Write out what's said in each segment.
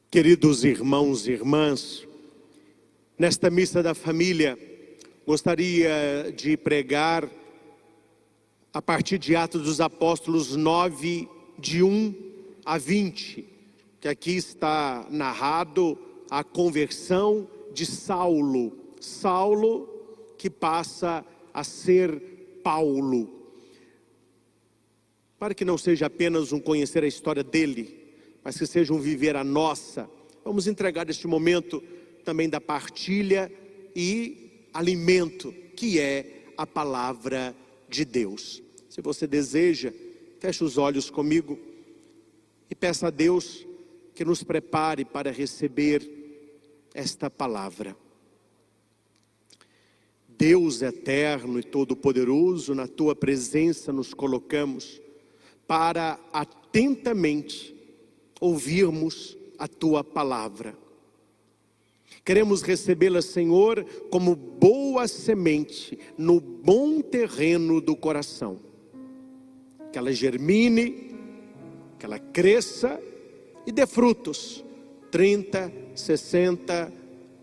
Queridos irmãos e irmãs, nesta missa da família, gostaria de pregar a partir de Atos dos Apóstolos 9, de 1 a 20, que aqui está narrado a conversão de Saulo. Saulo que passa a ser Paulo. Para que não seja apenas um conhecer a história dele, mas que seja um viver a nossa, vamos entregar este momento também da partilha e alimento, que é a palavra de Deus. Se você deseja, feche os olhos comigo e peça a Deus que nos prepare para receber esta palavra. Deus eterno e todo-poderoso, na tua presença nos colocamos para atentamente ouvirmos a tua palavra. Queremos recebê-la, Senhor, como boa semente no bom terreno do coração. Que ela germine, que ela cresça e dê frutos, 30, 60,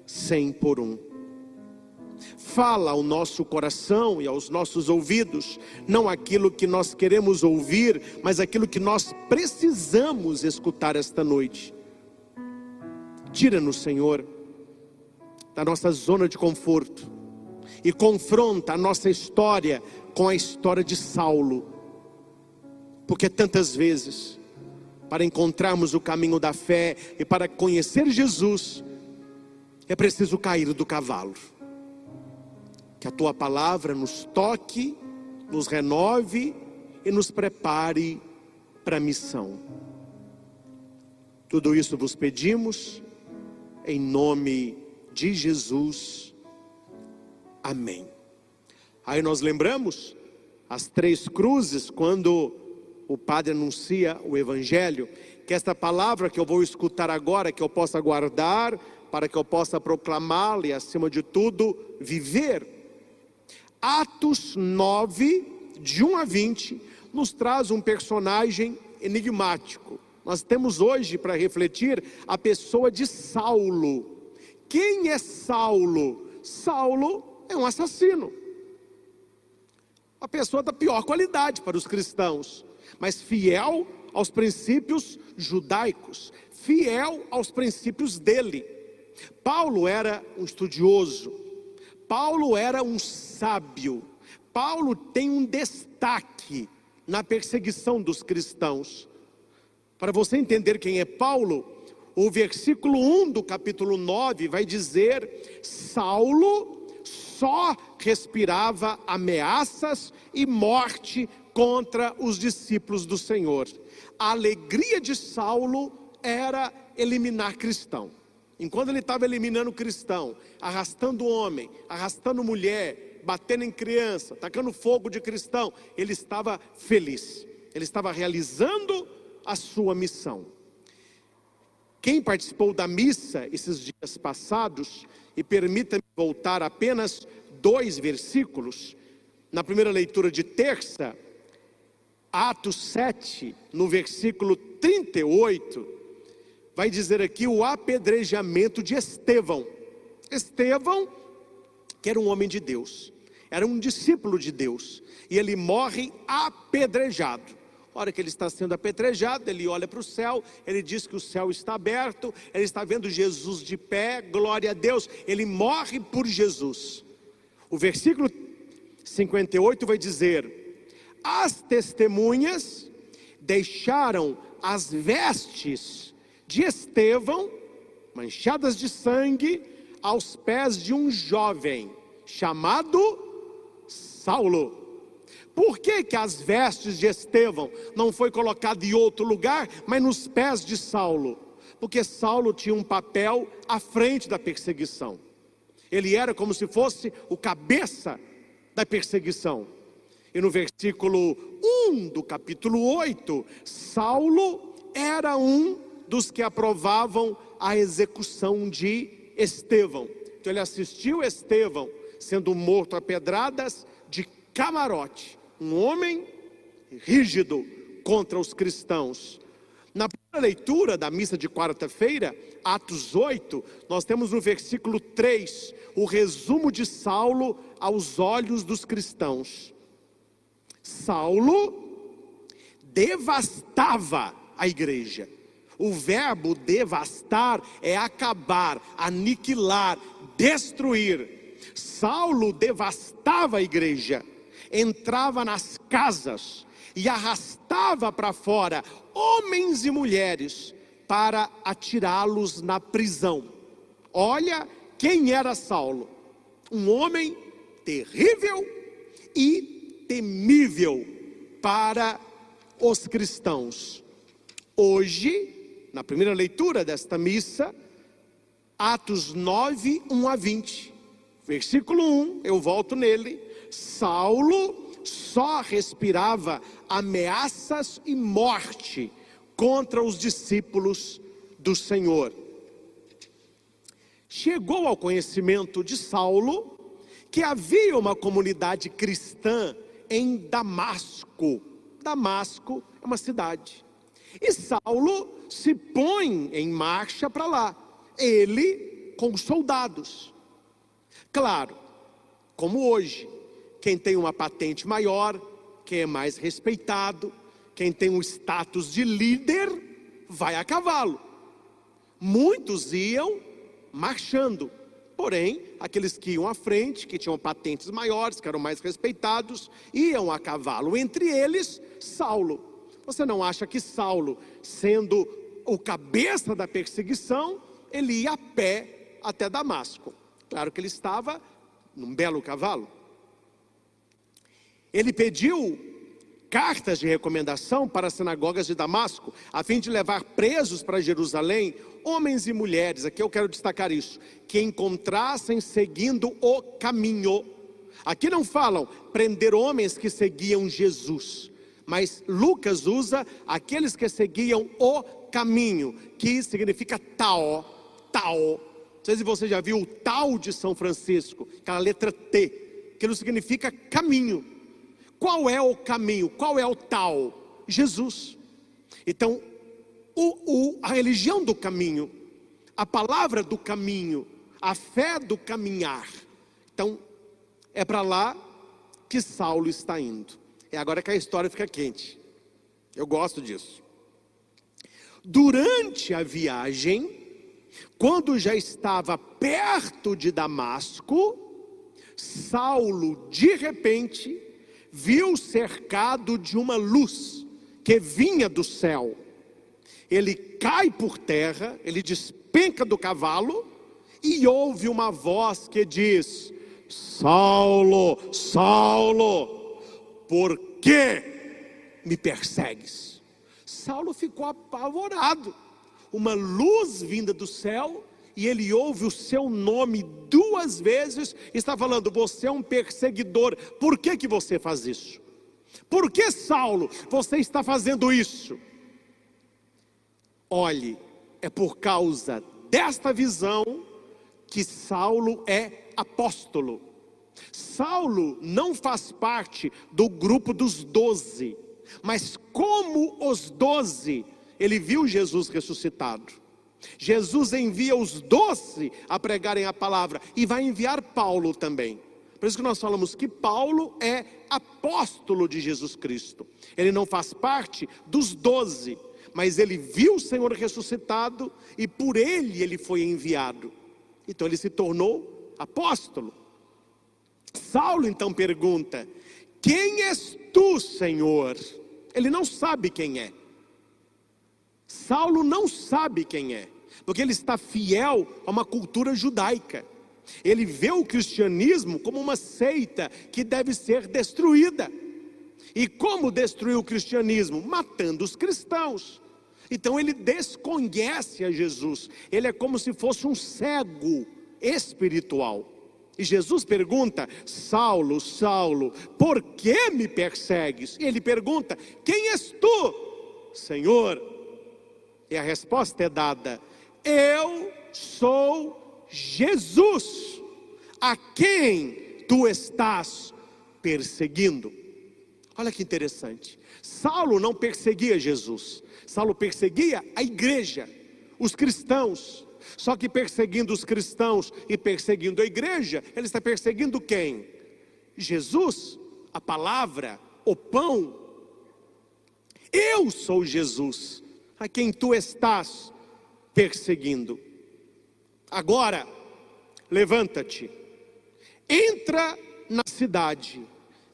100 por um. Fala ao nosso coração e aos nossos ouvidos, não aquilo que nós queremos ouvir, mas aquilo que nós precisamos escutar esta noite. Tira-nos, Senhor, da nossa zona de conforto e confronta a nossa história com a história de Saulo. Porque tantas vezes, para encontrarmos o caminho da fé e para conhecer Jesus, é preciso cair do cavalo. Que a tua palavra nos toque, nos renove e nos prepare para a missão. Tudo isso vos pedimos, em nome de Jesus. Amém. Aí nós lembramos as 3 cruzes, quando o padre anuncia o Evangelho, que esta palavra que eu vou escutar agora, que eu possa guardar, para que eu possa proclamá-la e, acima de tudo, viver. Atos 9, de 1 a 20, nos traz um personagem enigmático. Nós temos hoje para refletir a pessoa de Saulo. Quem é Saulo? Saulo é um assassino. Uma pessoa da pior qualidade para os cristãos, mas fiel aos princípios judaicos, fiel aos princípios dele. Paulo era um estudioso. Paulo era um sábio. Paulo tem um destaque na perseguição dos cristãos. Para você entender quem é Paulo, o versículo 1 do capítulo 9 vai dizer: Saulo só respirava ameaças e morte contra os discípulos do Senhor. A alegria de Saulo era eliminar cristão. Enquanto ele estava eliminando cristão, arrastando homem, arrastando mulher, batendo em criança, tacando fogo de cristão, ele estava feliz. Ele estava realizando a sua missão. Quem participou da missa esses dias passados, e permita-me voltar apenas 2 versículos, na primeira leitura de terça, Atos 7, no versículo 38, vai dizer aqui o apedrejamento de Estevão. Estevão, que era um homem de Deus, era um discípulo de Deus, e ele morre apedrejado. A hora que ele está sendo apedrejado, ele olha para o céu, ele diz que o céu está aberto, ele está vendo Jesus de pé, glória a Deus, ele morre por Jesus. O versículo 58 vai dizer: as testemunhas deixaram as vestes de Estevão, manchadas de sangue, aos pés de um jovem chamado Saulo. Por que as vestes de Estevão não foi colocado em outro lugar, mas nos pés de Saulo? Porque Saulo tinha um papel à frente da perseguição. Ele era como se fosse o cabeça da perseguição. E no versículo 1 do capítulo 8, Saulo era um dos que aprovavam a execução de Estevão. Então ele assistiu Estevão sendo morto a pedradas de camarote. Um homem rígido contra os cristãos. Na leitura da missa de quarta-feira, Atos 8, nós temos no versículo 3, o resumo de Saulo aos olhos dos cristãos. Saulo devastava a igreja. O verbo devastar é acabar, aniquilar, destruir. Saulo devastava a igreja, entrava nas casas e arrastava para fora homens e mulheres para atirá-los na prisão. Olha quem era Saulo: um homem terrível e temível para os cristãos. Hoje, na primeira leitura desta missa, Atos 9, 1 a 20, versículo 1, eu volto nele. Saulo só respirava ameaças e morte contra os discípulos do Senhor. Chegou ao conhecimento de Saulo que havia uma comunidade cristã em Damasco. Damasco é uma cidade. E Saulo se põe em marcha para lá, ele com soldados. Claro, como hoje, quem tem uma patente maior, quem é mais respeitado, quem tem um status de líder, vai a cavalo. Muitos iam marchando, porém, aqueles que iam à frente, que tinham patentes maiores, que eram mais respeitados, iam a cavalo, entre eles, Saulo. Você não acha que Saulo, sendo o cabeça da perseguição, ele ia a pé até Damasco? Claro que ele estava num belo cavalo. Ele pediu cartas de recomendação para as sinagogas de Damasco, a fim de levar presos para Jerusalém, homens e mulheres, aqui eu quero destacar isso, que encontrassem seguindo o caminho. Aqui não falam prender homens que seguiam Jesus, mas Lucas usa aqueles que seguiam o caminho, que significa Tao. Não sei se você já viu o Tao de São Francisco, aquela letra T, aquilo significa caminho. Qual é o caminho? Qual é o Tao? Jesus. Então, a religião do caminho, a palavra do caminho, a fé do caminhar. Então, é para lá que Saulo está indo. É agora que a história fica quente. Eu gosto disso. Durante a viagem, quando já estava perto de Damasco, Saulo, de repente, viu cercado de uma luz que vinha do céu. Ele cai por terra, ele despenca do cavalo e ouve uma voz que diz: Saulo, Saulo, por que me persegues? Saulo ficou apavorado. Uma luz vinda do céu, e ele ouve o seu nome 2 vezes, está falando: você é um perseguidor, por que você faz isso? Por que, Saulo, você está fazendo isso? Olhe, é por causa desta visão que Saulo é apóstolo. Saulo não faz parte do grupo dos 12, mas como os 12, ele viu Jesus ressuscitado. Jesus envia os 12 a pregarem a palavra, e vai enviar Paulo também. Por isso que nós falamos que Paulo é apóstolo de Jesus Cristo. Ele não faz parte dos 12, mas ele viu o Senhor ressuscitado, e por ele foi enviado. Então ele se tornou apóstolo. Saulo então pergunta: quem és tu, Senhor? Ele não sabe quem é. Saulo não sabe quem é, porque ele está fiel a uma cultura judaica. Ele vê o cristianismo como uma seita que deve ser destruída. E como destruir o cristianismo? Matando os cristãos. Então ele desconhece a Jesus. Ele é como se fosse um cego espiritual. E Jesus pergunta: Saulo, Saulo, por que me persegues? E ele pergunta: quem és tu, Senhor? E a resposta é dada: eu sou Jesus, a quem tu estás perseguindo. Olha que interessante. Saulo não perseguia Jesus. Saulo perseguia a igreja, os cristãos. Só que perseguindo os cristãos e perseguindo a igreja, ele está perseguindo quem? Jesus, a palavra, o pão. Eu sou Jesus, a quem tu estás perseguindo. Agora, levanta-te, entra na cidade,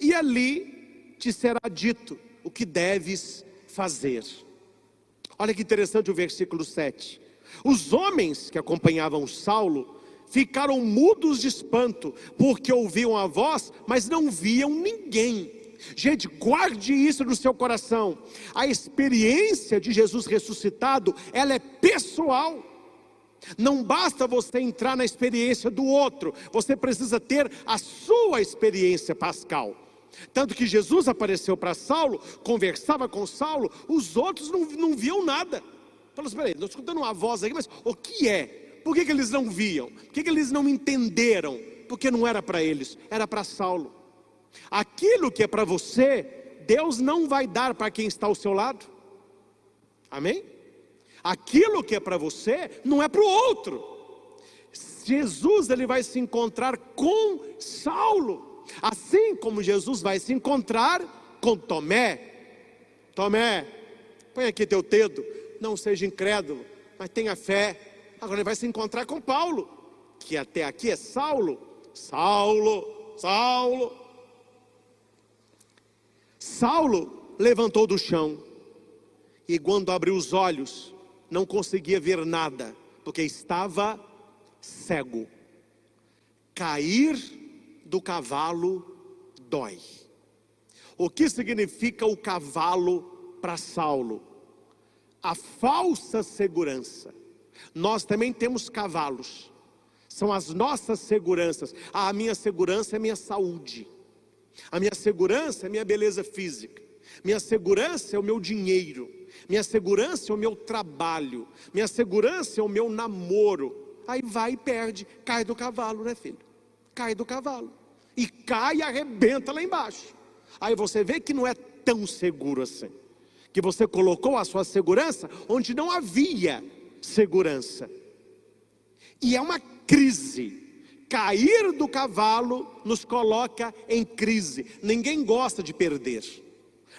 e ali te será dito o que deves fazer. Olha que interessante o versículo 7. Os homens que acompanhavam Saulo ficaram mudos de espanto, porque ouviam a voz, mas não viam ninguém. Gente, guarde isso no seu coração. A experiência de Jesus ressuscitado, ela é pessoal. Não basta você entrar na experiência do outro, você precisa ter a sua experiência pascal. Tanto que Jesus apareceu para Saulo, conversava com Saulo, os outros não viam nada. Falou assim: peraí, estou escutando uma voz aqui, mas o que é? Por que eles não viam? Por que eles não entenderam? Porque não era para eles, era para Saulo. Aquilo que é para você, Deus não vai dar para quem está ao seu lado. Amém? Aquilo que é para você, não é para o outro. Jesus, ele vai se encontrar com Saulo, assim como Jesus vai se encontrar com Tomé. Tomé, põe aqui teu dedo, não seja incrédulo, mas tenha fé. Agora ele vai se encontrar com Paulo, que até aqui é Saulo. Saulo levantou do chão, e quando abriu os olhos, não conseguia ver nada, porque estava cego. Cair do cavalo dói. O que significa o cavalo para Saulo? A falsa segurança. Nós também temos cavalos, são as nossas seguranças. A minha segurança é minha saúde, a minha segurança é minha beleza física, minha segurança é o meu dinheiro, minha segurança é o meu trabalho, minha segurança é o meu namoro. Aí vai e perde, cai do cavalo, né, filho? Cai do cavalo, e cai e arrebenta lá embaixo. Aí você vê que não é tão seguro assim, que você colocou a sua segurança onde não havia segurança. E é uma crise. Cair do cavalo nos coloca em crise. Ninguém gosta de perder,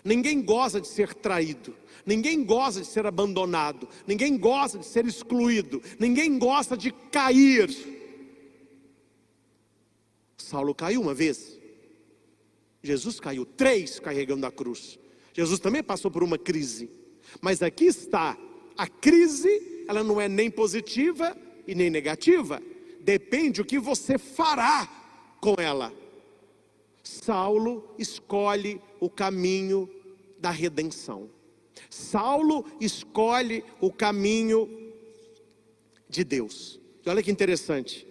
ninguém gosta de ser traído, ninguém gosta de ser abandonado, ninguém gosta de ser excluído, ninguém gosta de cair. Saulo caiu uma vez, Jesus caiu 3 carregando a cruz. Jesus também passou por uma crise, mas aqui está, a crise, ela não é nem positiva e nem negativa, depende o que você fará com ela. Saulo escolhe o caminho da redenção. Saulo escolhe o caminho de Deus. E olha que interessante,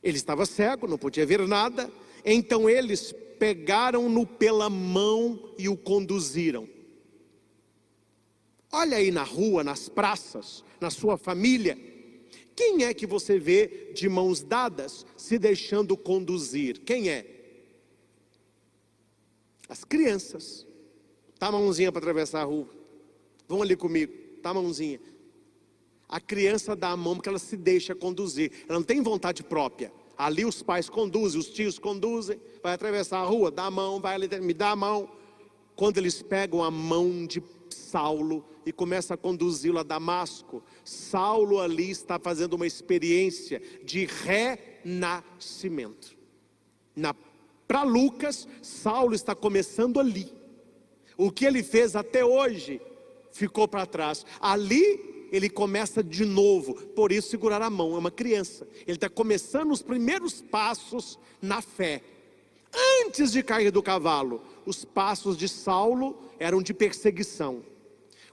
ele estava cego, não podia ver nada, então eles pegaram-no pela mão e o conduziram. Olha aí na rua, nas praças, na sua família, quem é que você vê de mãos dadas se deixando conduzir? Quem é? As crianças. Dá a mãozinha para atravessar a rua. Vão ali comigo, dá a mãozinha. A criança dá a mão porque ela se deixa conduzir, ela não tem vontade própria. Ali os pais conduzem, os tios conduzem, vai atravessar a rua, dá a mão, vai ali, me dá a mão. Quando eles pegam a mão de Saulo e começam a conduzi-lo a Damasco, Saulo ali está fazendo uma experiência de renascimento. Para Lucas, Saulo está começando ali. O que ele fez até hoje ficou para trás. Ali ele começa de novo. Por isso segurar a mão, é uma criança. Ele está começando os primeiros passos na fé. Antes de cair do cavalo, os passos de Saulo eram de perseguição.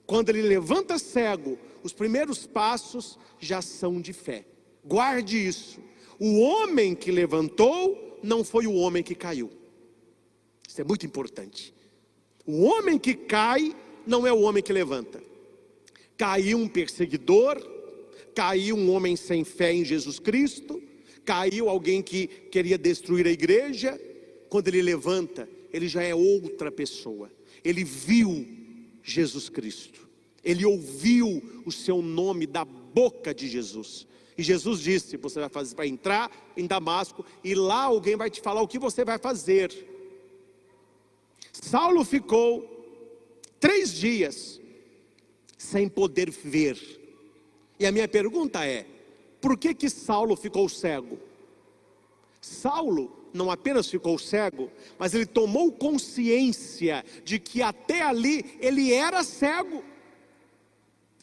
Quando ele levanta cego, os primeiros passos já são de fé. Guarde isso. O homem que levantou não foi o homem que caiu. Isso é muito importante. O homem que cai não é o homem que levanta. Caiu um perseguidor, caiu um homem sem fé em Jesus Cristo, caiu alguém que queria destruir a igreja. Quando ele levanta, ele já é outra pessoa. Ele viu Jesus Cristo, ele ouviu o seu nome da boca de Jesus. E Jesus disse: você vai entrar em Damasco, e lá alguém vai te falar o que você vai fazer. Saulo ficou 3 dias sem poder ver. E a minha pergunta é: por que Saulo ficou cego? Saulo não apenas ficou cego, mas ele tomou consciência de que até ali ele era cego.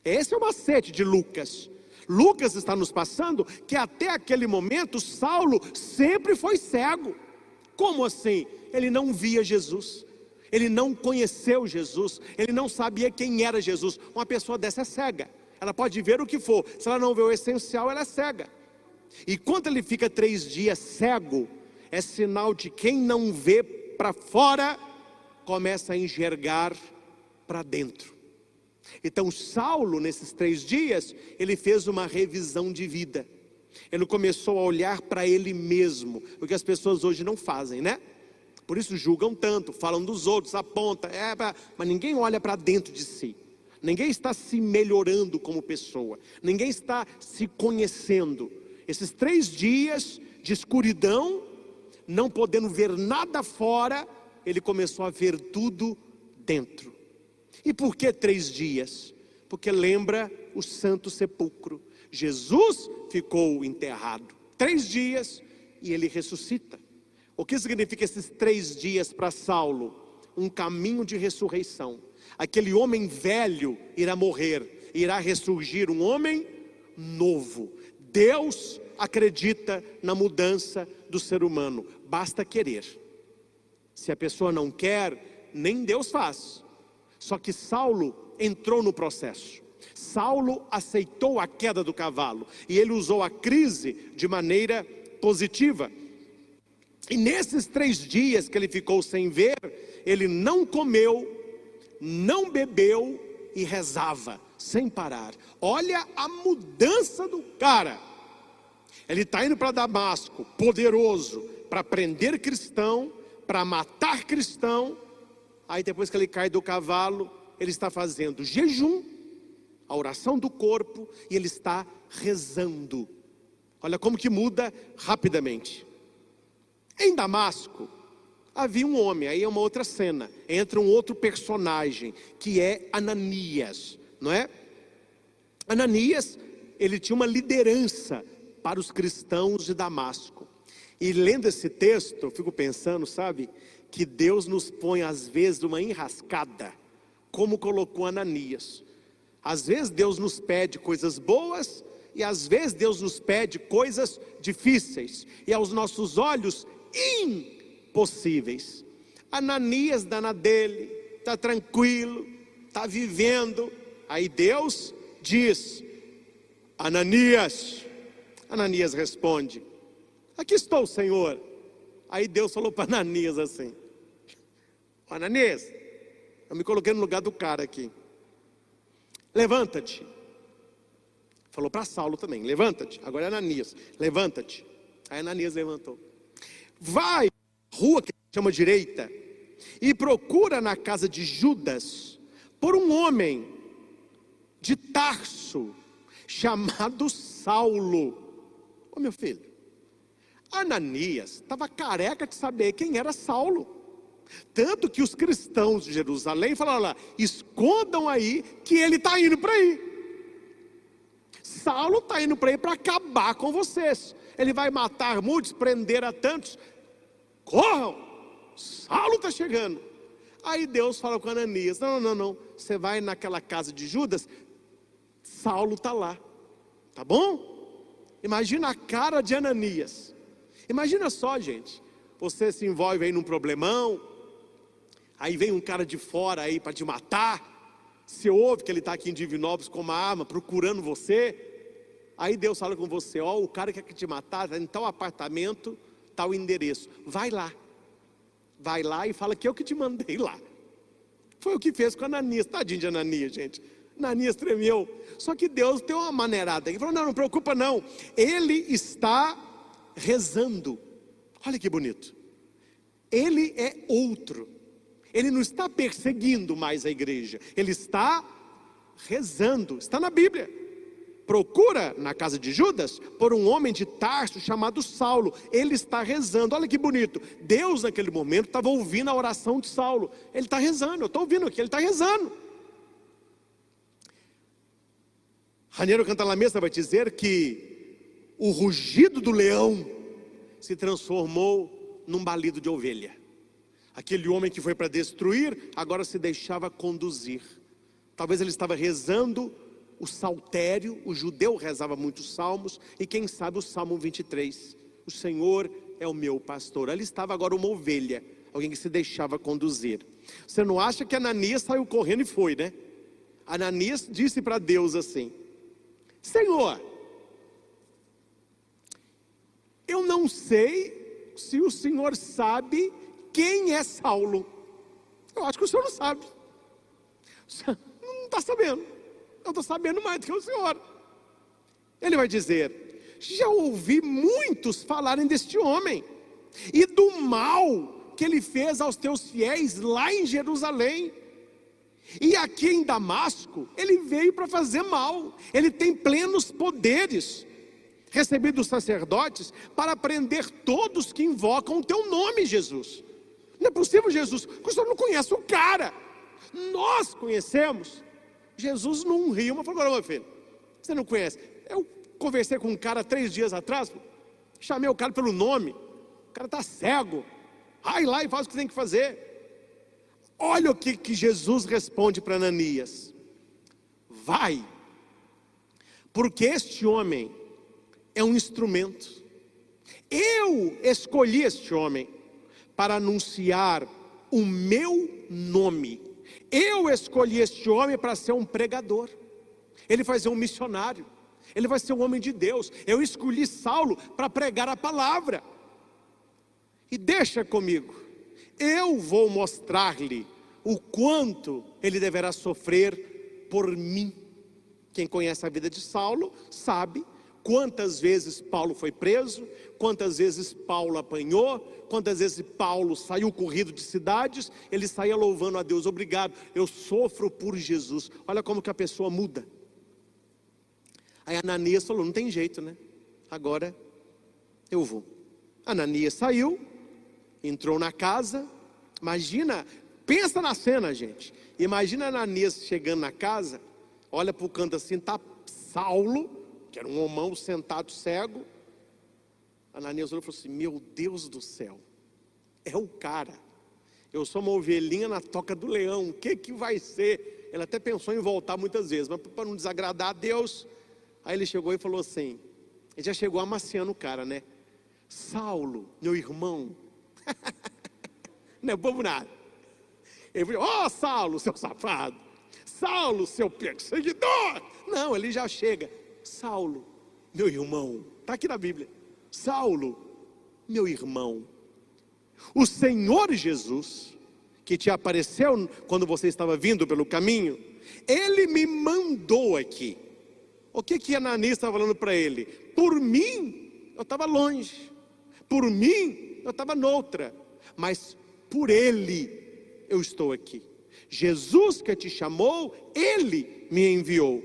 Esse é o macete de Lucas. Lucas está nos passando que até aquele momento Saulo sempre foi cego. Como assim? Ele não via Jesus, ele não conheceu Jesus, ele não sabia quem era Jesus. Uma pessoa dessa é cega, ela pode ver o que for, se ela não vê o essencial, ela é cega. E quando ele fica 3 dias cego, é sinal de quem não vê para fora, começa a enxergar para dentro. Então Saulo, nesses 3 dias, ele fez uma revisão de vida. Ele começou a olhar para ele mesmo, o que as pessoas hoje não fazem, né? Por isso julgam tanto, falam dos outros, apontam, mas ninguém olha para dentro de si. Ninguém está se melhorando como pessoa, ninguém está se conhecendo. Esses 3 dias de escuridão, não podendo ver nada fora, ele começou a ver tudo dentro. E por que 3 dias? Porque lembra o Santo Sepulcro. Jesus ficou enterrado 3 dias e ele ressuscita. O que significa esses 3 dias para Saulo? Um caminho de ressurreição. Aquele homem velho irá morrer, irá ressurgir um homem novo. Deus acredita na mudança do ser humano, basta querer. Se a pessoa não quer, nem Deus faz. Só que Saulo entrou no processo. Saulo aceitou a queda do cavalo e ele usou a crise de maneira positiva. E nesses 3 dias que ele ficou sem ver, ele não comeu, não bebeu e rezava sem parar. Olha a mudança do cara. Ele está indo para Damasco, poderoso, para prender cristão, para matar cristão. Aí depois que ele cai do cavalo, ele está fazendo jejum, a oração do corpo, e ele está rezando. Olha como que muda rapidamente. Em Damasco, havia um homem, aí é uma outra cena, entra um outro personagem, que é Ananias, não é? Ananias, ele tinha uma liderança para os cristãos de Damasco. E lendo esse texto, eu fico pensando, sabe, que Deus nos põe às vezes uma enrascada, como colocou Ananias. Às vezes Deus nos pede coisas boas, e às vezes Deus nos pede coisas difíceis, e aos nossos olhos impossíveis. Ananias dá dele, está tranquilo, está vivendo. Aí Deus diz: Ananias. Ananias responde: aqui estou, Senhor. Aí Deus falou para Ananias assim: Ananias, eu me coloquei no lugar do cara aqui. Levanta-te. Falou para Saulo também: levanta-te. Agora é Ananias: levanta-te. Aí Ananias levantou. Vai, rua que chama direita, e procura na casa de Judas por um homem de Tarso chamado Saulo. Ô meu filho, Ananias estava careca de saber quem era Saulo. Tanto que os cristãos de Jerusalém falaram lá: escondam aí que ele está indo para aí. Saulo está indo para aí para acabar com vocês. Ele vai matar muitos, prender a tantos. Corram, Saulo está chegando. Aí Deus fala com Ananias: não, você vai naquela casa de Judas, Saulo está lá, tá bom? Imagina a cara de Ananias. Imagina só, gente, você se envolve aí num problemão, aí vem um cara de fora aí para te matar. Você ouve que ele está aqui em Divinópolis com uma arma procurando você. Aí Deus fala com você: ó, o cara que quer te matar está em tal apartamento, tal endereço. Vai lá e fala que eu que te mandei lá. Foi o que fez com Ananias. Tadinho de Ananias, gente. Ananias tremeu. Só que Deus deu uma maneirada. Ele falou: não preocupa não. Ele está rezando. Olha que bonito. Ele é outro. Ele não está perseguindo mais a igreja, ele está rezando. Está na Bíblia. Procura na casa de Judas por um homem de Tarso chamado Saulo. Ele está rezando. Olha que bonito. Deus naquele momento estava ouvindo a oração de Saulo. Ele está rezando, eu estou ouvindo aqui, ele está rezando. Raniero Cantalamessa vai dizer que o rugido do leão se transformou num balido de ovelha. Aquele homem que foi para destruir, agora se deixava conduzir. Talvez ele estava rezando o saltério. O judeu rezava muitos salmos, e quem sabe o Salmo 23. O Senhor é o meu pastor. Ali estava agora uma ovelha, alguém que se deixava conduzir. Você não acha que Ananias saiu correndo e foi, né? Ananias disse para Deus assim: Senhor, eu não sei se o Senhor sabe quem é Saulo. Eu acho que o Senhor não sabe. O Senhor não está sabendo. Eu estou sabendo mais do que o Senhor. Ele vai dizer: já ouvi muitos falarem deste homem e do mal que ele fez aos teus fiéis lá em Jerusalém. E aqui em Damasco, ele veio para fazer mal. Ele tem plenos poderes, recebido dos sacerdotes, para prender todos que invocam o teu nome, Jesus. Não é possível, Jesus, que o Senhor não conhece o cara. Nós conhecemos. Jesus não riu, mas falou: meu filho, você não conhece? Eu conversei com um cara 3 dias atrás, chamei o cara pelo nome. O cara está cego. Vai lá e faz o que tem que fazer. Olha o que Jesus responde para Ananias: vai, porque este homem é um instrumento. Eu escolhi este homem para anunciar o meu nome. Eu escolhi este homem para ser um pregador. Ele vai ser um missionário. Ele vai ser um homem de Deus. Eu escolhi Saulo para pregar a palavra. E deixa comigo, eu vou mostrar-lhe o quanto ele deverá sofrer por mim. Quem conhece a vida de Saulo sabe quantas vezes Paulo foi preso, quantas vezes Paulo apanhou, quantas vezes Paulo saiu corrido de cidades. Ele saía louvando a Deus: obrigado, eu sofro por Jesus. Olha como que a pessoa muda. Aí Ananias falou: não tem jeito, né? Agora eu vou. Ananias saiu, entrou na casa. Imagina, pensa na cena, gente. Imagina Ananias chegando na casa, olha para o canto assim, está Saulo, que era um homão sentado cego. Ananias olhou e falou assim: meu Deus do céu, é o cara. Eu sou uma ovelhinha na toca do leão, o que vai ser? Ele até pensou em voltar muitas vezes, mas para não desagradar a Deus, aí ele chegou e falou assim, ele já chegou amaciando o cara, né? Saulo, meu irmão. Não é bobo nada. Ele falou: ó, Saulo, seu safado. Saulo, seu perseguidor. Não, ele já chega: Saulo, meu irmão. Está aqui na Bíblia. Saulo, meu irmão, o Senhor Jesus, que te apareceu quando você estava vindo pelo caminho, Ele me mandou aqui. O que Ananias estava falando para ele? Por mim, eu estava longe. Por mim, eu estava noutra. Mas por Ele, eu estou aqui. Jesus que te chamou, Ele me enviou,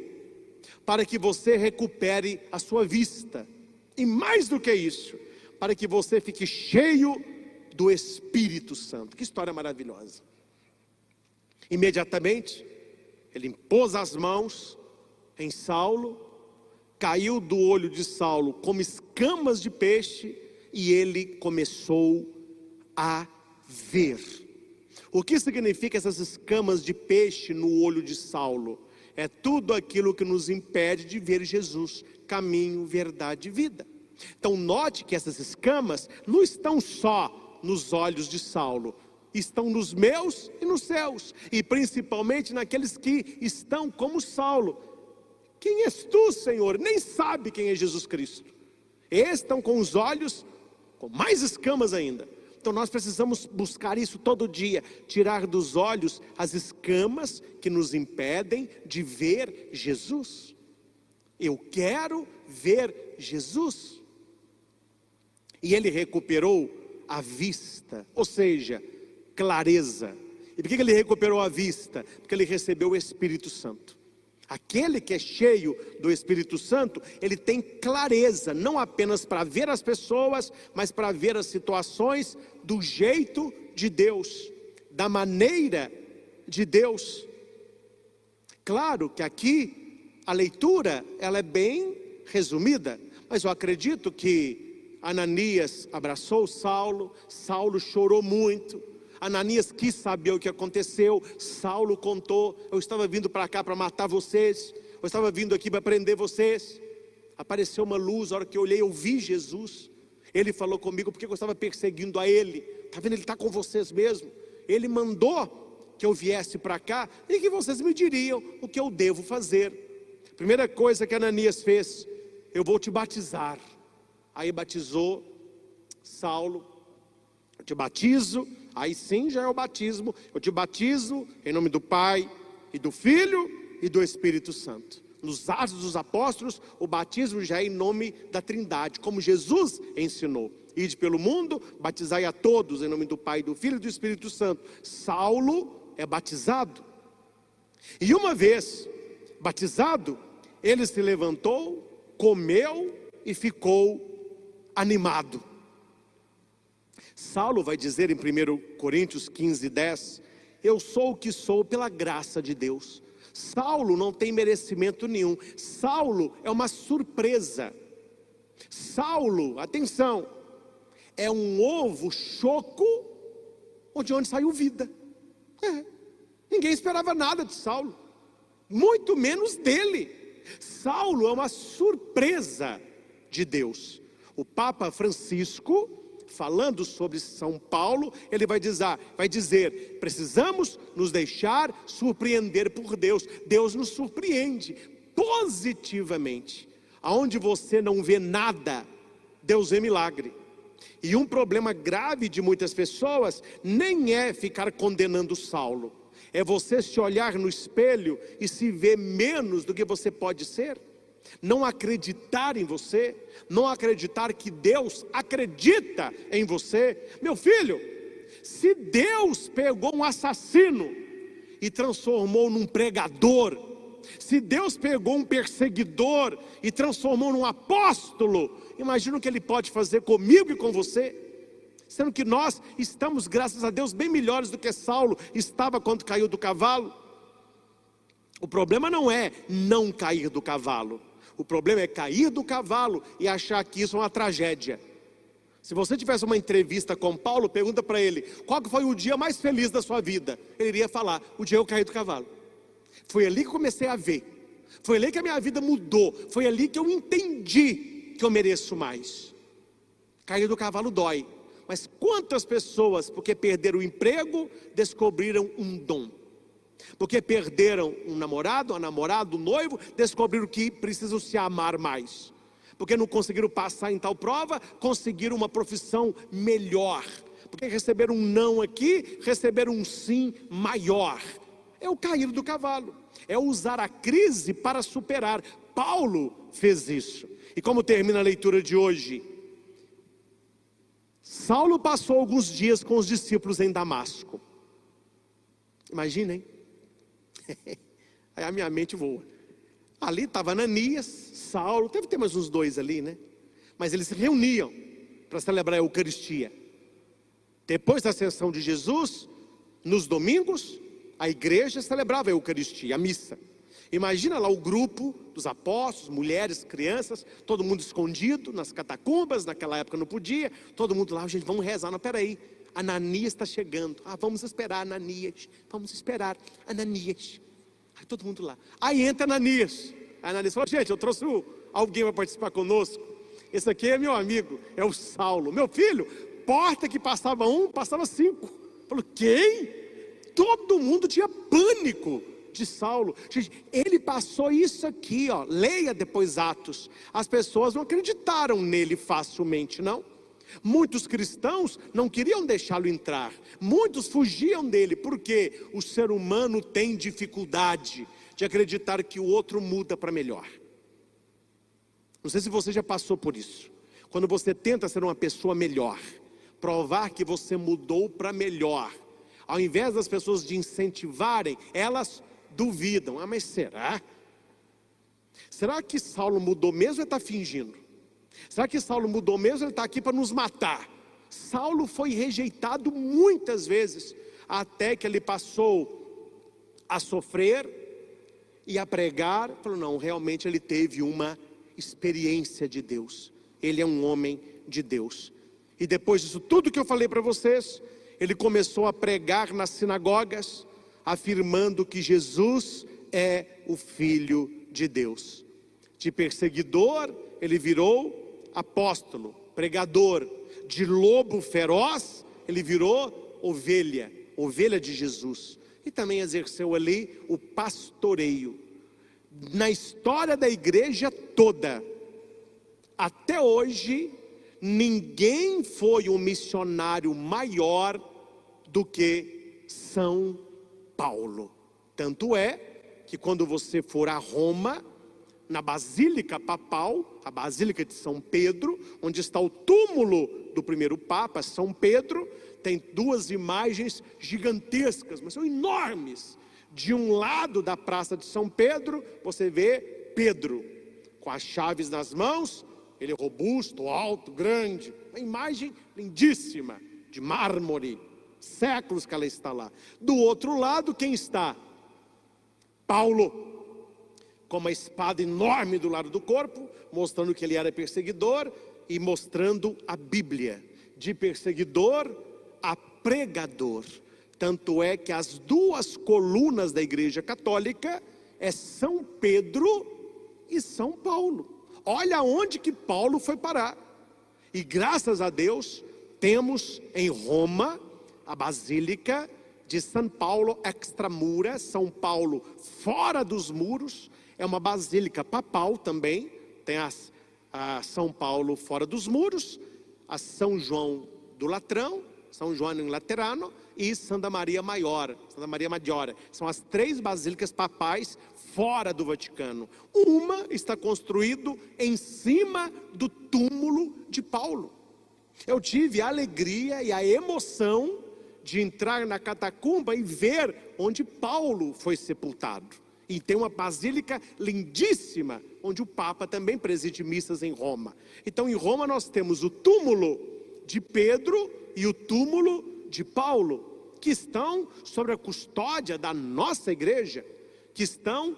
para que você recupere a sua vista. E mais do que isso, para que você fique cheio do Espírito Santo. Que história maravilhosa. Imediatamente, ele impôs as mãos em Saulo, caiu do olho de Saulo como escamas de peixe, e ele começou a ver. O que significa essas escamas de peixe no olho de Saulo? É tudo aquilo que nos impede de ver Jesus, caminho, verdade e vida. Então note que essas escamas não estão só nos olhos de Saulo, estão nos meus e nos seus, e principalmente naqueles que estão como Saulo. Quem és tu, Senhor? Nem sabe quem é Jesus Cristo. Estão com os olhos com mais escamas ainda. Então nós precisamos buscar isso todo dia, tirar dos olhos as escamas que nos impedem de ver Jesus. Eu quero ver Jesus. E ele recuperou a vista, ou seja, clareza. E por que ele recuperou a vista? Porque ele recebeu o Espírito Santo. Aquele que é cheio do Espírito Santo, ele tem clareza, não apenas para ver as pessoas, mas para ver as situações do jeito de Deus, da maneira de Deus. Claro que aqui a leitura ela é bem resumida, mas eu acredito que Ananias abraçou Saulo, Saulo chorou muito. Ananias quis saber o que aconteceu, Saulo contou: eu estava vindo para cá para matar vocês, eu estava vindo aqui para prender vocês. Apareceu uma luz, a hora que eu olhei eu vi Jesus. Ele falou comigo porque eu estava perseguindo a ele. Está vendo, ele está com vocês mesmo. Ele mandou que eu viesse para cá e que vocês me diriam o que eu devo fazer. Primeira coisa que Ananias fez: eu vou te batizar. Aí batizou Saulo. Eu te batizo. Aí sim já é o batismo. Eu te batizo em nome do Pai e do Filho e do Espírito Santo. Nos Atos dos Apóstolos, o batismo já é em nome da Trindade, como Jesus ensinou: ide pelo mundo, batizai a todos em nome do Pai, do Filho e do Espírito Santo. Saulo é batizado. E uma vez batizado, ele se levantou, comeu e ficou animado. Saulo vai dizer em 1 Coríntios 15:10, eu sou o que sou pela graça de Deus. Saulo não tem merecimento nenhum. Saulo é uma surpresa. Saulo, atenção, é um ovo choco de onde saiu vida. Ninguém esperava nada de Saulo, muito menos dele. Saulo é uma surpresa de Deus. O Papa Francisco, falando sobre São Paulo, ele vai dizer, precisamos nos deixar surpreender por Deus. Deus nos surpreende positivamente. Aonde você não vê nada, Deus vê milagre. E um problema grave de muitas pessoas nem é ficar condenando Saulo, é você se olhar no espelho e se ver menos do que você pode ser. Não acreditar em você, não acreditar que Deus acredita em você. Meu filho, se Deus pegou um assassino e transformou num pregador, se Deus pegou um perseguidor e transformou num apóstolo, imagina o que Ele pode fazer comigo e com você. Sendo que nós estamos, graças a Deus, bem melhores do que Saulo estava quando caiu do cavalo. O problema não é não cair do cavalo. O problema é cair do cavalo e achar que isso é uma tragédia. Se você tivesse uma entrevista com Paulo, pergunta para ele, qual que foi o dia mais feliz da sua vida? Ele iria falar, o dia eu caí do cavalo. Foi ali que eu comecei a ver. Foi ali que a minha vida mudou. Foi ali que eu entendi que eu mereço mais. Cair do cavalo dói. Mas quantas pessoas, porque perderam o emprego, descobriram um dom? Porque perderam um namorado, uma namorada, um noivo, descobriram que precisam se amar mais. Porque não conseguiram passar em tal prova, conseguiram uma profissão melhor. Porque receberam um não aqui, receberam um sim maior. É o cair do cavalo, é usar a crise para superar. Paulo fez isso. E como termina a leitura de hoje? Saulo passou alguns dias com os discípulos em Damasco. Imaginem. Aí a minha mente voa. Ali estava Ananias, Saulo, deve ter mais uns dois ali, né? Mas eles se reuniam para celebrar a Eucaristia. Depois da ascensão de Jesus, nos domingos, a igreja celebrava a Eucaristia, a missa. Imagina lá o grupo dos apóstolos, mulheres, crianças, todo mundo escondido nas catacumbas, naquela época não podia, todo mundo lá, gente, vamos rezar, não, peraí, Ananias está chegando, vamos esperar Ananias, aí todo mundo lá, aí entra Ananias, falou, gente, eu trouxe alguém para participar conosco, esse aqui é meu amigo, é o Saulo, meu filho, porta que passava um, passava 5, falou, quem? Todo mundo tinha pânico de Saulo. Gente, ele passou isso aqui, ó. Leia depois Atos. As pessoas não acreditaram nele facilmente, não. Muitos cristãos não queriam deixá-lo entrar. Muitos fugiam dele, porque o ser humano tem dificuldade de acreditar que o outro muda para melhor. Não sei se você já passou por isso. Quando você tenta ser uma pessoa melhor, provar que você mudou para melhor, ao invés das pessoas te incentivarem, elas duvidam. Ah, mas será? Será que Saulo mudou mesmo ou ele está fingindo? Será que Saulo mudou mesmo ou ele está aqui para nos matar? Saulo foi rejeitado muitas vezes, até que ele passou a sofrer e a pregar. Falou, não, realmente ele teve uma experiência de Deus. Ele é um homem de Deus. E depois disso tudo que eu falei para vocês, ele começou a pregar nas sinagogas, afirmando que Jesus é o Filho de Deus. De perseguidor, ele virou apóstolo, pregador. De lobo feroz, ele virou ovelha, ovelha de Jesus. E também exerceu ali o pastoreio. Na história da igreja toda, até hoje, ninguém foi um missionário maior do que São Paulo. Tanto é que quando você for a Roma, na Basílica Papal, a Basílica de São Pedro, onde está o túmulo do primeiro Papa, São Pedro, tem duas imagens gigantescas, mas são enormes. De um lado da Praça de São Pedro, você vê Pedro, com as chaves nas mãos, ele é robusto, alto, grande, uma imagem lindíssima, de mármore, séculos que ela está lá. Do outro lado, quem está? Paulo, com uma espada enorme do lado do corpo, mostrando que ele era perseguidor e mostrando a Bíblia, de perseguidor a pregador. Tanto é que as duas colunas da Igreja Católica é São Pedro e São Paulo. Olha onde que Paulo foi parar. E graças a Deus, temos em Roma a Basílica de São Paulo extramura, São Paulo fora dos muros. É uma basílica papal também, tem a São Paulo fora dos muros, a São João do Latrão, São João em Laterano e Santa Maria Maior, Santa Maria Maggiore. São as três basílicas papais fora do Vaticano. Uma está construída em cima do túmulo de Paulo. Eu tive a alegria e a emoção de entrar na catacumba e ver onde Paulo foi sepultado. E tem uma basílica lindíssima, onde o Papa também preside missas em Roma. Então em Roma nós temos o túmulo de Pedro e o túmulo de Paulo, que estão sobre a custódia da nossa igreja, que estão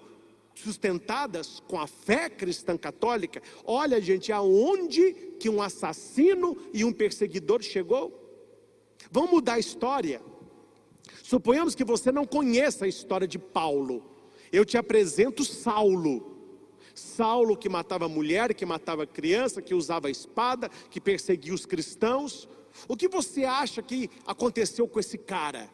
sustentadas com a fé cristã católica. Olha, gente, aonde que um assassino e um perseguidor chegou? Vamos mudar a história. Suponhamos que você não conheça a história de Paulo. Eu te apresento Saulo. Saulo que matava mulher, que matava criança, que usava espada, que perseguia os cristãos. O que você acha que aconteceu com esse cara?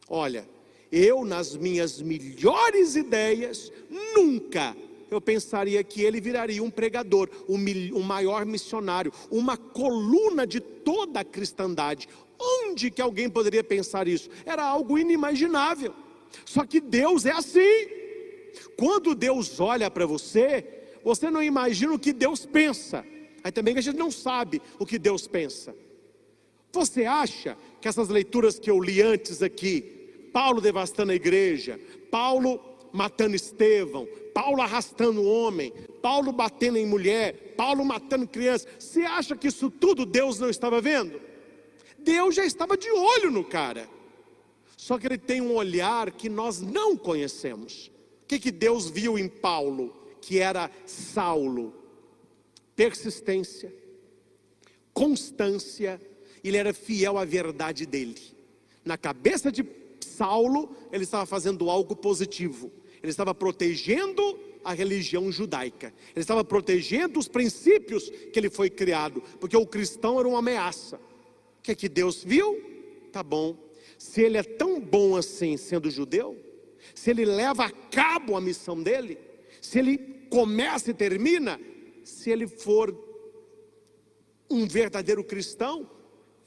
Olha, eu nas minhas melhores ideias, nunca eu pensaria que ele viraria um pregador, um maior missionário, uma coluna de toda a cristandade. Onde que alguém poderia pensar isso? Era algo inimaginável. Só que Deus é assim. Quando Deus olha para você, você não imagina o que Deus pensa. Aí também que a gente não sabe o que Deus pensa. Você acha que essas leituras que eu li antes aqui, Paulo devastando a igreja, Paulo matando Estevão, Paulo arrastando o homem, Paulo batendo em mulher, Paulo matando criança, você acha que isso tudo Deus não estava vendo? Deus já estava de olho no cara. Só que ele tem um olhar que nós não conhecemos. O que Deus viu em Paulo, que era Saulo? Persistência, constância, ele era fiel à verdade dele. Na cabeça de Saulo, ele estava fazendo algo positivo. Ele estava protegendo a religião judaica. Ele estava protegendo os princípios que ele foi criado, porque o cristão era uma ameaça. O que Deus viu? Tá bom. Se ele é tão bom assim sendo judeu, se ele leva a cabo a missão dele, se ele começa e termina, se ele for um verdadeiro cristão,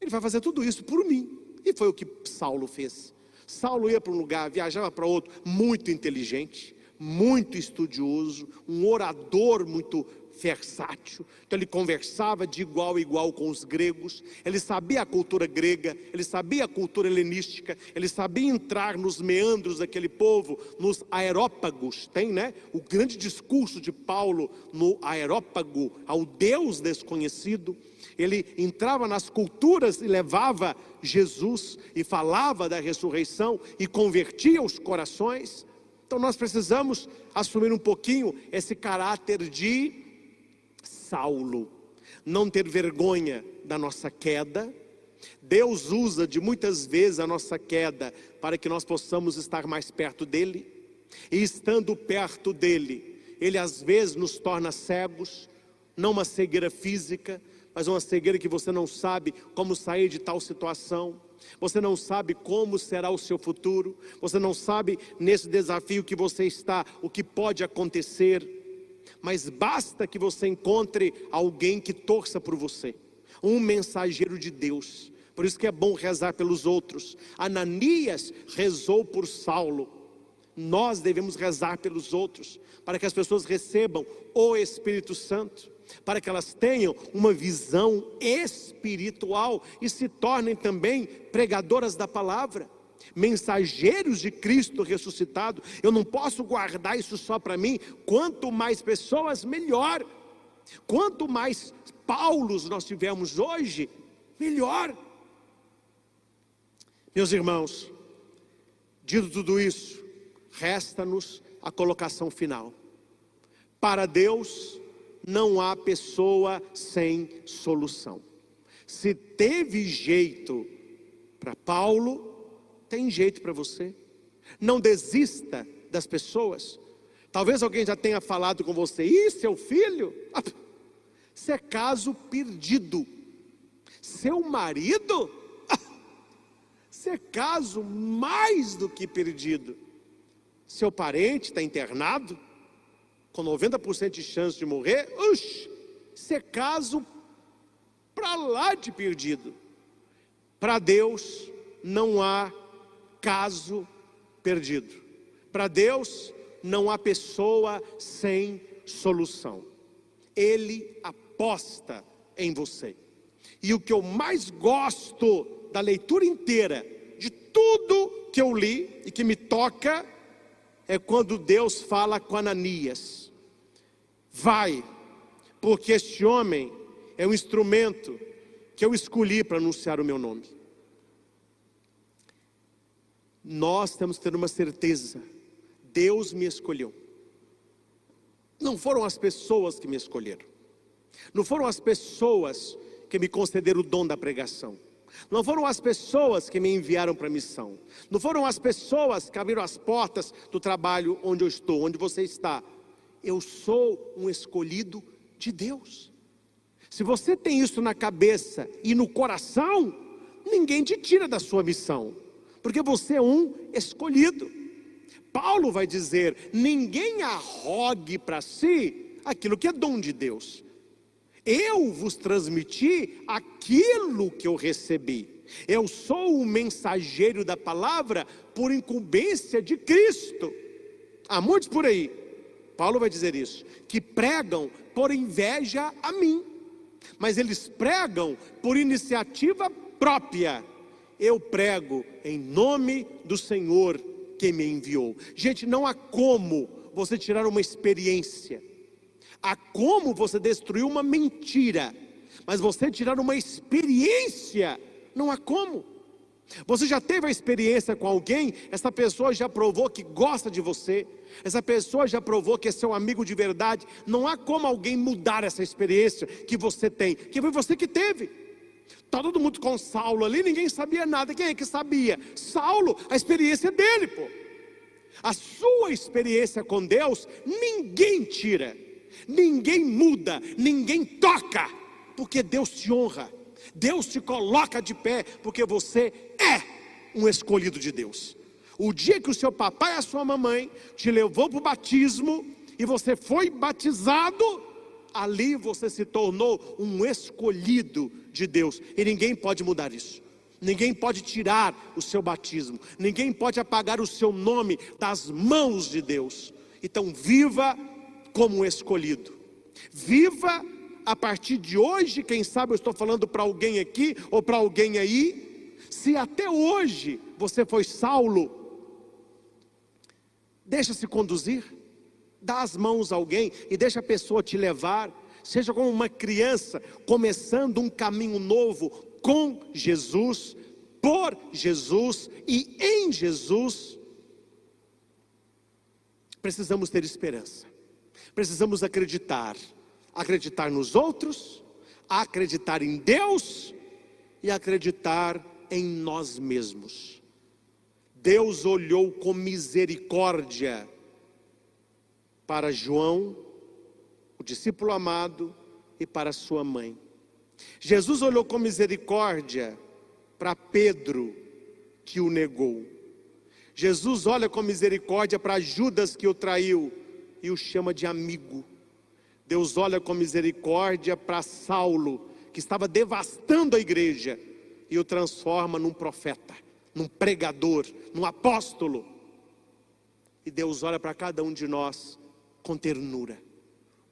ele vai fazer tudo isso por mim. E foi o que Saulo fez. Saulo ia para um lugar, viajava para outro, muito inteligente, muito estudioso, um orador muito versátil. Então ele conversava de igual a igual com os gregos, ele sabia a cultura grega, ele sabia a cultura helenística, ele sabia entrar nos meandros daquele povo, nos aerópagos. Tem, né, o grande discurso de Paulo no aerópago, ao Deus desconhecido. Ele entrava nas culturas e levava Jesus, e falava da ressurreição, e convertia os corações. Então nós precisamos assumir um pouquinho esse caráter de Saulo, não ter vergonha da nossa queda. Deus usa de muitas vezes a nossa queda para que nós possamos estar mais perto dele, e estando perto dele, ele às vezes nos torna cegos, não uma cegueira física, mas uma cegueira que você não sabe como sair de tal situação. Você não sabe como será o seu futuro, você não sabe nesse desafio que você está, o que pode acontecer, mas basta que você encontre alguém que torça por você, um mensageiro de Deus. Por isso que é bom rezar pelos outros. Ananias rezou por Saulo, nós devemos rezar pelos outros, para que as pessoas recebam o Espírito Santo, para que elas tenham uma visão espiritual e se tornem também pregadoras da palavra, mensageiros de Cristo ressuscitado. Eu não posso guardar isso só para mim. Quanto mais pessoas, melhor. Quanto mais Paulos nós tivermos hoje, melhor. Meus irmãos, dito tudo isso, resta-nos a colocação final. Para Deus não há pessoa sem solução. Se teve jeito para Paulo, tem jeito para você. Não desista das pessoas. Talvez alguém já tenha falado com você: ih, seu filho, isso é caso perdido. Seu marido, isso é caso mais do que perdido. Seu parente está internado, com 90% de chance de morrer, isso é caso para lá de perdido. Para Deus não há caso perdido. Para Deus não há pessoa sem solução. Ele aposta em você. E o que eu mais gosto da leitura inteira, de tudo que eu li e que me toca, é quando Deus fala com Ananias: vai, porque este homem é um instrumento que eu escolhi para anunciar o meu nome. Nós temos que ter uma certeza: Deus me escolheu. Não foram as pessoas que me escolheram, não foram as pessoas que me concederam o dom da pregação, não foram as pessoas que me enviaram para a missão, não foram as pessoas que abriram as portas do trabalho onde eu estou, onde você está. Eu sou um escolhido de Deus. Se você tem isso na cabeça e no coração, ninguém te tira da sua missão, porque você é um escolhido. Paulo vai dizer: ninguém arrogue para si aquilo que é dom de Deus. Eu vos transmiti aquilo que eu recebi. Eu sou o mensageiro da palavra por incumbência de Cristo. Há muitos por aí, Paulo vai dizer isso, que pregam por inveja a mim, mas eles pregam por iniciativa própria. Eu prego em nome do Senhor que me enviou. Gente, não há como você tirar uma experiência, há como você destruir uma mentira, mas você tirar uma experiência, não há como. Você já teve a experiência com alguém, essa pessoa já provou que gosta de você, essa pessoa já provou que é seu amigo de verdade. Não há como alguém mudar essa experiência que você tem, que foi você que teve. Todo mundo com Saulo ali, ninguém sabia nada. Quem é que sabia? Saulo, a experiência dele, pô. A sua experiência com Deus, ninguém tira, ninguém muda, ninguém toca, porque Deus te honra, Deus te coloca de pé, porque você é um escolhido de Deus. O dia que o seu papai e a sua mamãe te levou para o batismo, e você foi batizado, ali você se tornou um escolhido de Deus, e ninguém pode mudar isso. Ninguém pode tirar o seu batismo, ninguém pode apagar o seu nome das mãos de Deus. Então viva como um escolhido, Viva a partir de hoje, quem sabe eu estou falando para alguém aqui ou para alguém aí. Se até hoje você foi Saulo, deixa-se conduzir, dá as mãos a alguém e deixa a pessoa te levar. Seja como uma criança começando um caminho novo com Jesus, por Jesus e em Jesus. Precisamos ter esperança, precisamos acreditar nos outros, acreditar em Deus e acreditar em nós mesmos. Deus olhou com misericórdia para João, o discípulo amado, e para sua mãe. Jesus olhou com misericórdia para Pedro, que o negou. Jesus olha com misericórdia para Judas, que o traiu e o chama de amigo. Deus olha com misericórdia para Saulo, que estava devastando a igreja, e o transforma num profeta, num pregador, num apóstolo. E Deus olha para cada um de nós com ternura,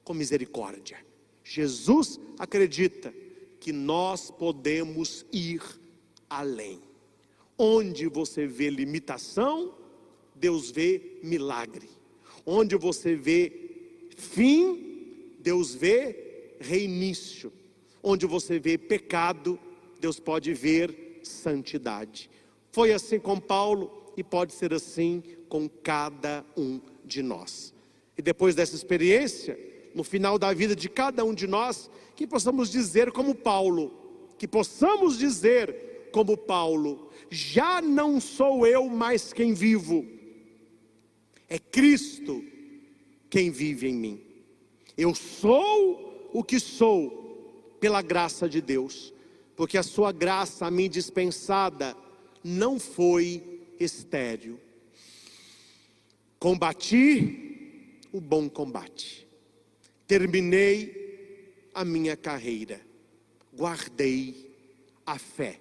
com misericórdia. Jesus acredita que nós podemos ir além. Onde você vê limitação, Deus vê milagre. Onde você vê fim, Deus vê reinício. Onde você vê pecado, Deus pode ver santidade. Foi assim com Paulo e pode ser assim com cada um de nós. E depois dessa experiência, no final da vida de cada um de nós, que possamos dizer como Paulo, já não sou eu mais quem vivo, é Cristo quem vive em mim. Eu sou o que sou pela graça de Deus, porque a sua graça a mim dispensada não foi estéril. Combati o bom combate, terminei a minha carreira, guardei a fé.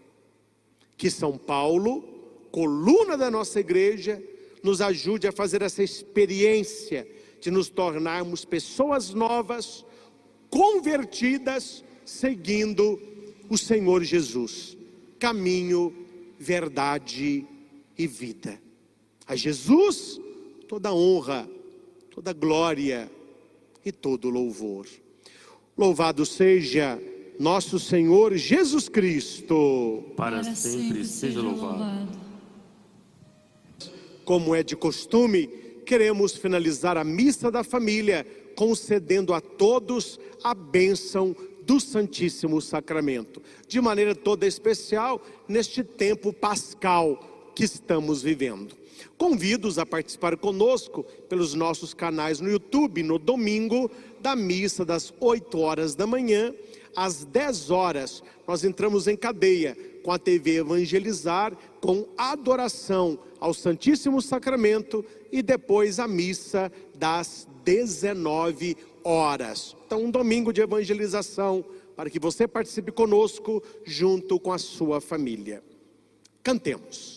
Que São Paulo, coluna da nossa igreja, nos ajude a fazer essa experiência de nos tornarmos pessoas novas, convertidas, seguindo o Senhor Jesus, caminho, verdade e vida. A Jesus toda honra, toda glória e todo louvor. Louvado seja nosso Senhor Jesus Cristo. Para sempre seja louvado. Como é de costume, queremos finalizar a missa da família, concedendo a todos a bênção do Santíssimo Sacramento, de maneira toda especial neste tempo pascal que estamos vivendo. Convido-os a participar conosco pelos nossos canais no YouTube, no domingo, da missa das 8 horas da manhã, às 10 horas, nós entramos em cadeia com a TV Evangelizar, com adoração ao Santíssimo Sacramento e depois a missa das 19 horas. Então, um domingo de evangelização para que você participe conosco junto com a sua família. Cantemos.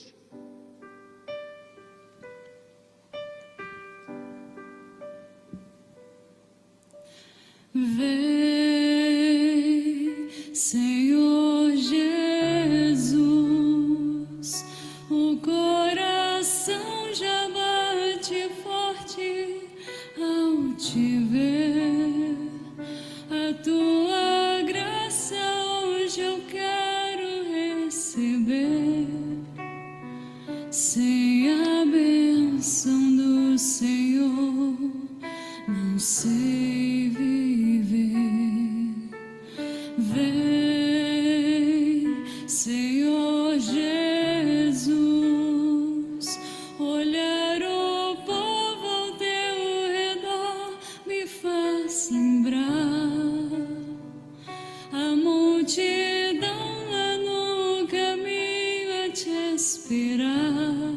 Vem, Senhor Jesus, o coração já bate forte ao te ver. A tua graça hoje eu quero receber. Sem a bênção do Senhor, não sei viver. Vem, Senhor Jesus, olhar o povo ao teu redor me faz lembrar a multidão lá no caminho a te esperar.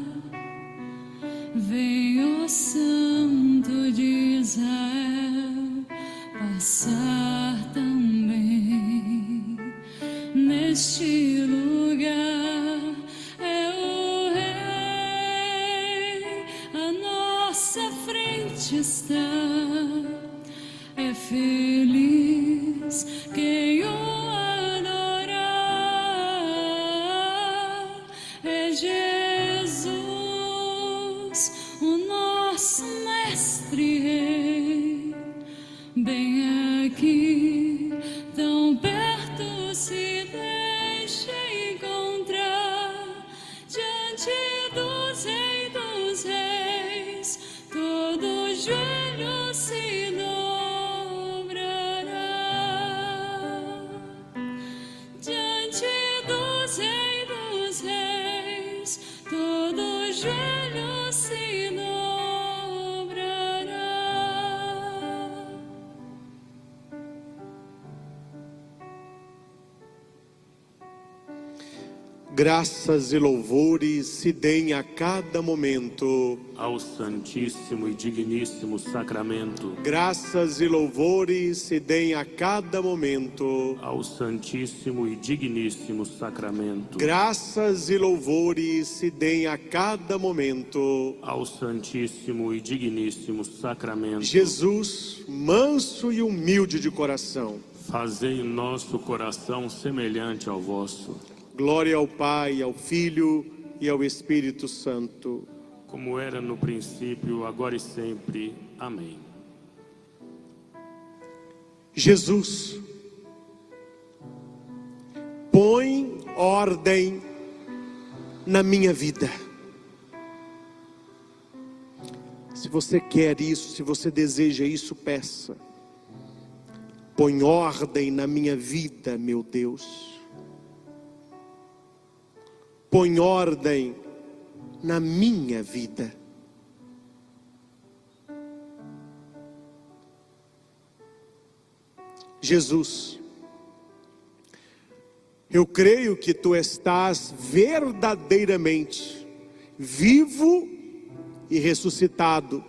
Vem, ó Santo de Israel, passar também neste lugar. É o Rei, à nossa frente está, é Filho joelho se dobrará. Graças e louvores se deem a cada momento ao Santíssimo e Digníssimo Sacramento, graças e louvores se deem a cada momento ao Santíssimo e Digníssimo Sacramento, graças e louvores se deem a cada momento ao Santíssimo e Digníssimo Sacramento. Jesus, manso e humilde de coração. Fazei nosso coração semelhante ao vosso, Glória ao Pai, ao Filho e ao Espírito Santo. como era no princípio, agora e sempre. Amém. Jesus, põe ordem na minha vida. Se você quer isso, se você deseja isso, peça. Põe ordem na minha vida, meu Deus. Põe ordem na minha vida. Jesus, eu creio que Tu estás verdadeiramente vivo e ressuscitado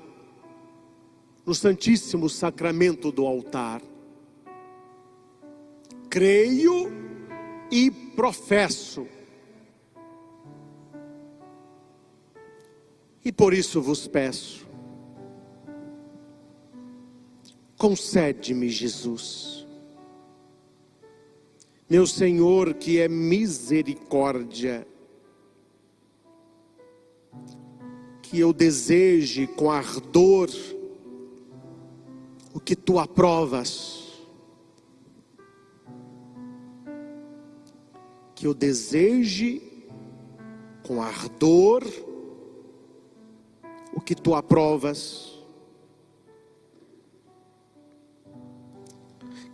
no Santíssimo Sacramento do altar. Creio e professo. E por isso vos peço, concede-me, Jesus, meu Senhor, que é misericórdia, que eu deseje com ardor o que Tu aprovas, que eu deseje com ardor o que Tu aprovas,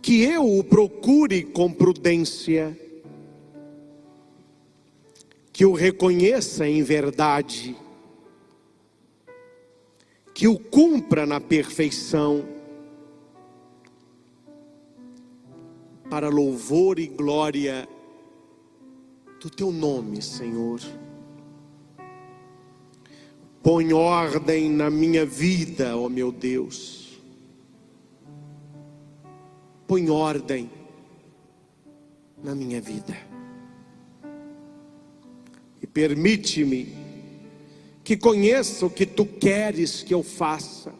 que eu o procure com prudência, que o reconheça em verdade, que o cumpra na perfeição, para louvor e glória do Teu nome, Senhor. Põe ordem na minha vida, ó meu Deus. Põe ordem na minha vida. E permite-me que conheça o que Tu queres que eu faça.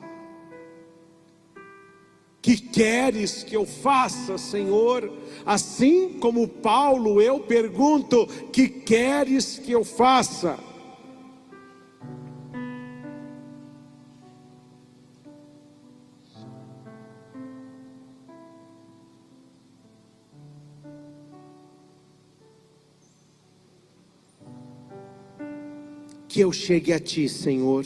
Que queres que eu faça, Senhor? Assim como Paulo, eu pergunto: que queres que eu faça? Que eu chegue a Ti, Senhor,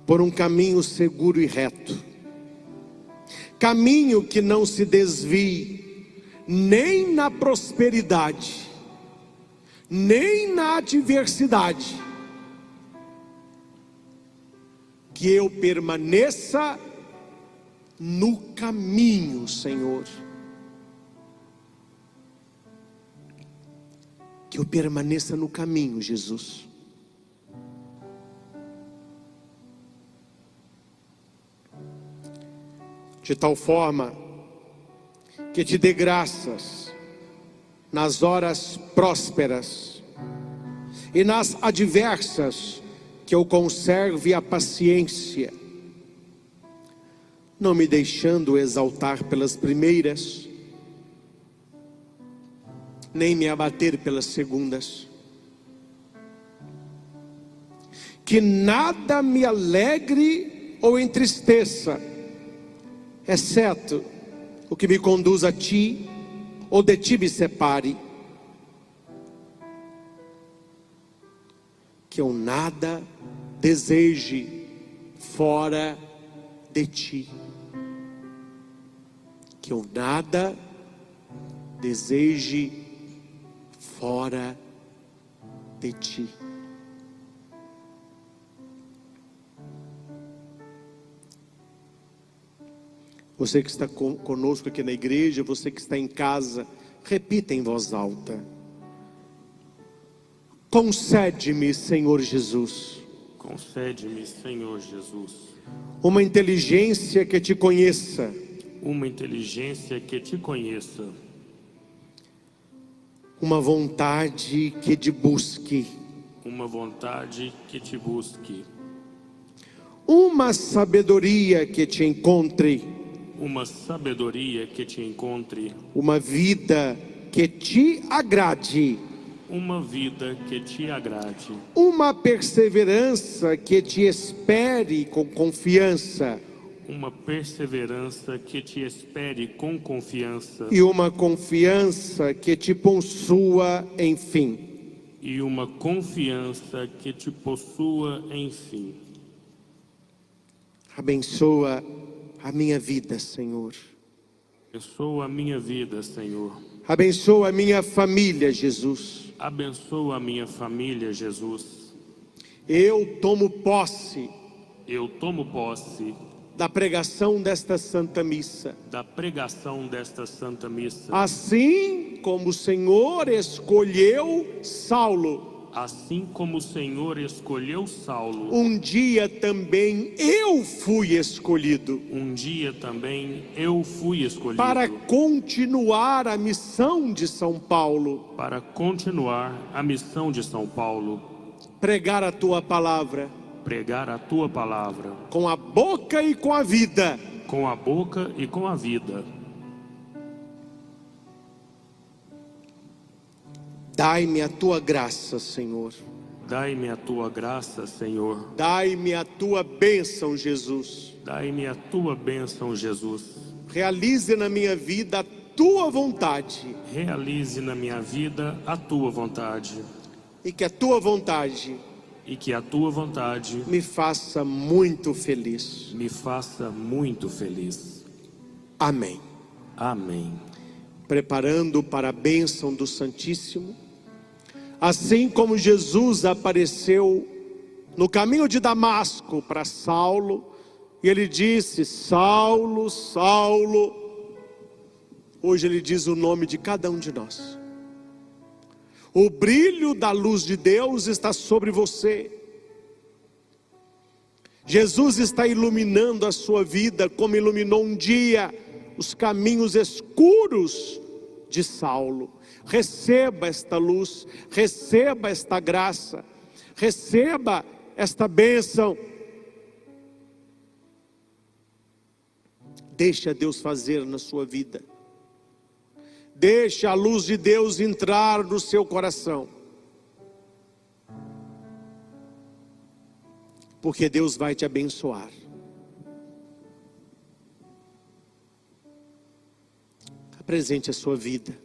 por um caminho seguro e reto, caminho que não se desvie nem na prosperidade, nem na adversidade, que eu permaneça no caminho, Senhor, que eu permaneça no caminho, Jesus. De tal forma que Te dê graças nas horas prósperas e nas adversas, que eu conserve a paciência, não me deixando exaltar pelas primeiras, nem me abater pelas segundas. Que nada me alegre ou entristeça, exceto o que me conduz a Ti, ou de Ti me separe. Que eu nada deseje fora de Ti. Que eu nada deseje fora de Ti. Você que está conosco aqui na igreja, você que está em casa, repita em voz alta: concede-me, Senhor Jesus, Concede-me, Senhor Jesus, uma inteligência que te conheça, uma inteligência que te conheça, uma vontade que te busque, uma vontade que te busque, uma sabedoria que te encontre, uma sabedoria que te encontre, uma vida que te agrade, uma vida que te agrade, uma perseverança que te espere com confiança uma perseverança que te espere com confiança e uma confiança que te possua, enfim. e uma confiança que te possua, enfim. Abençoa a minha vida, Senhor. Abençoa a minha vida, Senhor. Abençoa a minha família, Jesus. Abençoa a minha família, Jesus. Eu tomo posse Eu tomo posse da pregação desta Santa Missa. da pregação desta Santa Missa. Assim como o Senhor escolheu Saulo, Assim como o Senhor escolheu Saulo, um dia também eu fui escolhido um dia também eu fui escolhido para continuar a missão de São Paulo, para continuar a missão de São Paulo, pregar a tua palavra pregar a tua palavra com a boca e com a vida. com a boca e com a vida. Dai-me a tua graça, Senhor. Dai-me a tua graça, Senhor. Dai-me a tua bênção, Jesus. Dai-me a tua bênção, Jesus. Realize na minha vida a tua vontade. Realize na minha vida a tua vontade. E que a tua vontade E que a tua vontade me faça muito feliz. me faça muito feliz. Amém. Amém. Preparando para a bênção do Santíssimo, assim como Jesus apareceu no caminho de Damasco para Saulo, e ele disse: Saulo, Saulo. Hoje ele diz o nome de cada um de nós. O brilho da luz de Deus está sobre você. Jesus está iluminando a sua vida, como iluminou um dia os caminhos escuros de Saulo. Receba esta luz, receba esta graça, receba esta bênção. Deixa Deus fazer na sua vida. Deixa a luz de Deus entrar no seu coração. Porque Deus vai te abençoar. Apresente a sua vida.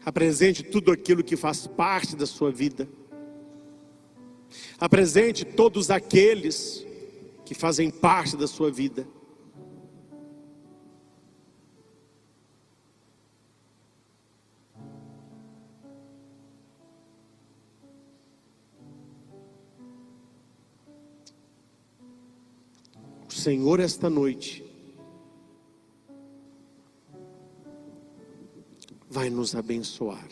Apresente tudo aquilo que faz parte da sua vida. Apresente todos aqueles que fazem parte da sua vida. O Senhor esta noite vai nos abençoar.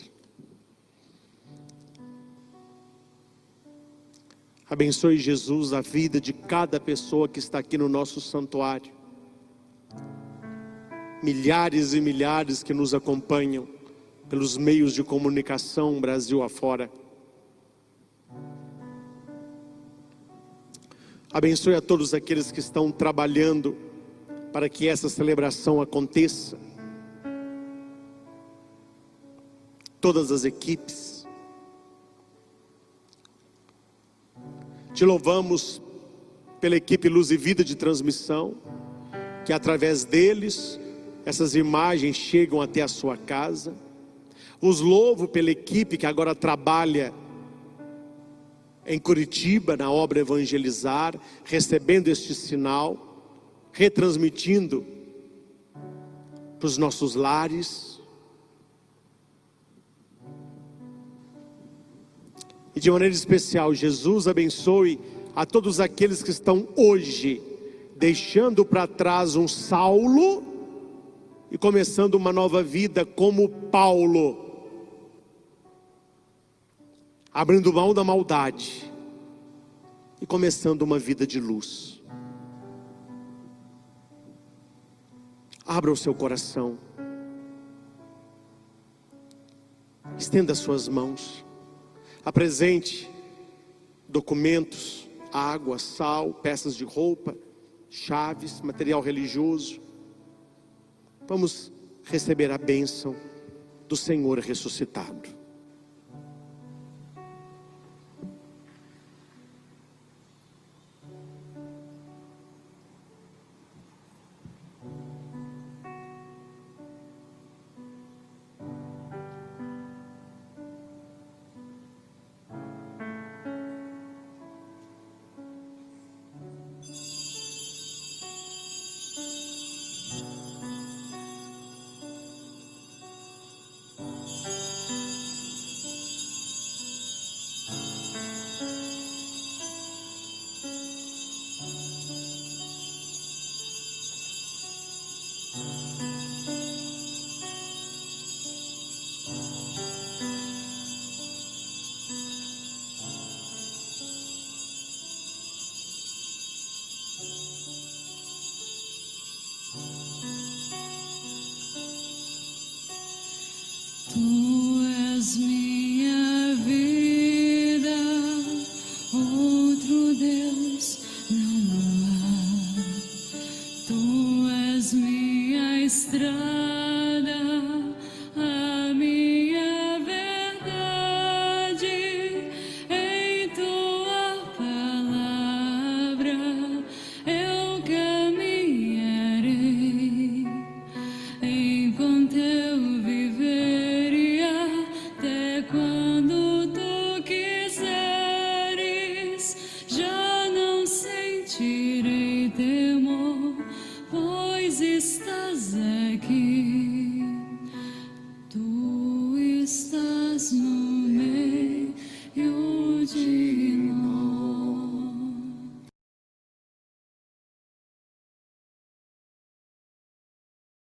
Abençoe, Jesus, a vida de cada pessoa que está aqui no nosso santuário. Milhares e milhares que nos acompanham pelos meios de comunicação Brasil afora. Abençoe a todos aqueles que estão trabalhando para que essa celebração aconteça. Todas as equipes. Te louvamos pela equipe Luz e Vida de transmissão, que através deles essas imagens chegam até a sua casa. Os louvo pela equipe que agora trabalha em Curitiba, na obra Evangelizar, recebendo este sinal, retransmitindo para os nossos lares. E de maneira especial, Jesus abençoe a todos aqueles que estão hoje deixando para trás um Saulo e começando uma nova vida como Paulo, abrindo mão da maldade e começando uma vida de luz. Abra o seu coração, estenda as suas mãos, apresente documentos, água, sal, peças de roupa, chaves, material religioso. Vamos receber a bênção do Senhor ressuscitado. Tu és minha vida, outro Deus não há. Tu és minha estrada, a minha verdade. Em tua palavra eu caminharei, enquanto eu viver, até quando tu quiseres, já não sentirei teu